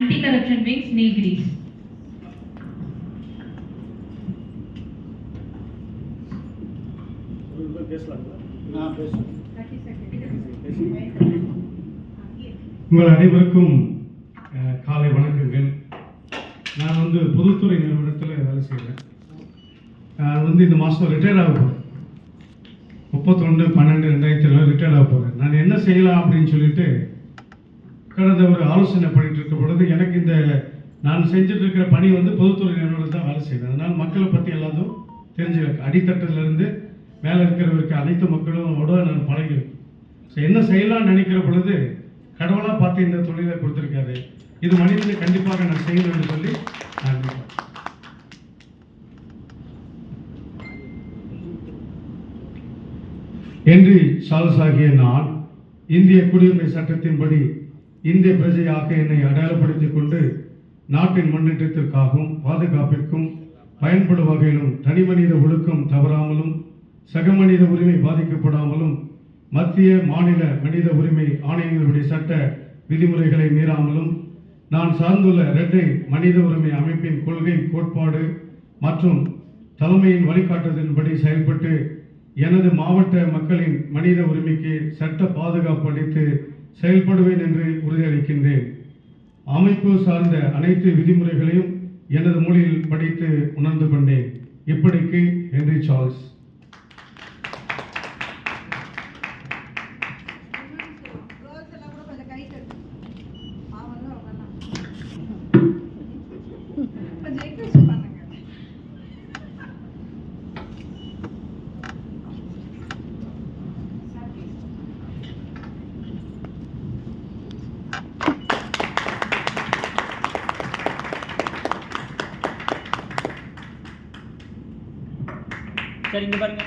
Anti-corruption wings Neil Grease. உங்கள் அனைவருக்கும் காலை வணக்கங்கள். நான் பொதுத்துறை நிறுவனத்தில் வேலை செய்கிறேன். இந்த மாதம் ரிட்டையர் ஆக போகிறேன். 31/12/2020 ரிட்டையர் ஆக போகிறேன். நான் என்ன செய்யலாம் அப்படின்னு சொல்லிட்டு கடந்த ஒரு ஆலோசனை பண்ணிட்டு இருக்க பொழுது எனக்கு நான் செஞ்சுட்டு இருக்கிற பணி பொதுத்துறை நிறுவனத்தில் தான் வேலை செய்கிறேன். அதனால் மக்களை பற்றி எல்லாத்தையும் தெரிஞ்சுக்க அடித்தட்டிலிருந்து மேலே இருக்கிறவருக்கு அனைத்து மக்களோட நான் பழகிருக்கேன். ஸோ என்ன செய்யலாம்னு நினைக்கிற பொழுது கடவுளாக பார்த்து இந்த தொழிலை கொடுத்துருக்காரு. இது மனிதனை கண்டிப்பாக நான் செய்யணும்னு சொல்லி நான் ஹென்றி சார்ல்ஸ் ஆகிய நான் இந்திய குடியுரிமை சட்டத்தின்படி இந்திய பிரஜையாக என்னை அடையாளப்படுத்திக் கொண்டு நாட்டின் முன்னேற்றத்திற்காகவும் பாதுகாப்பிற்கும் பயன்படும் வகையிலும் தனிமனித ஒழுக்கம் தவறாமலும் சக மனித உரிமை பாதிக்கப்படாமலும் மத்திய மாநில மனித உரிமை ஆணையங்களுடைய சட்ட விதிமுறைகளை மீறாமலும் நான் சார்ந்துள்ள இரட்டை மனித உரிமை அமைப்பின் கொள்கை கோட்பாடு மற்றும் தலைமையின் வழிகாட்டுதலின்படி செயல்பட்டு எனது மாவட்ட மக்களின் மனித உரிமைக்கு சட்ட பாதுகாப்பு அளித்து செயல்படுவேன் என்று உறுதியளிக்கின்றேன். அமைப்பு சார்ந்த அனைத்து விதிமுறைகளையும் எனது மொழியில் படித்து உணர்ந்து கொண்டேன். இப்படிக்கு ஹென்றி சார்ல்ஸ். சரிங்க பாருங்க.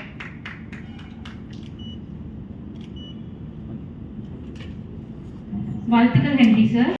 வாழ்த்துக்கள் ஹென்றி சார்.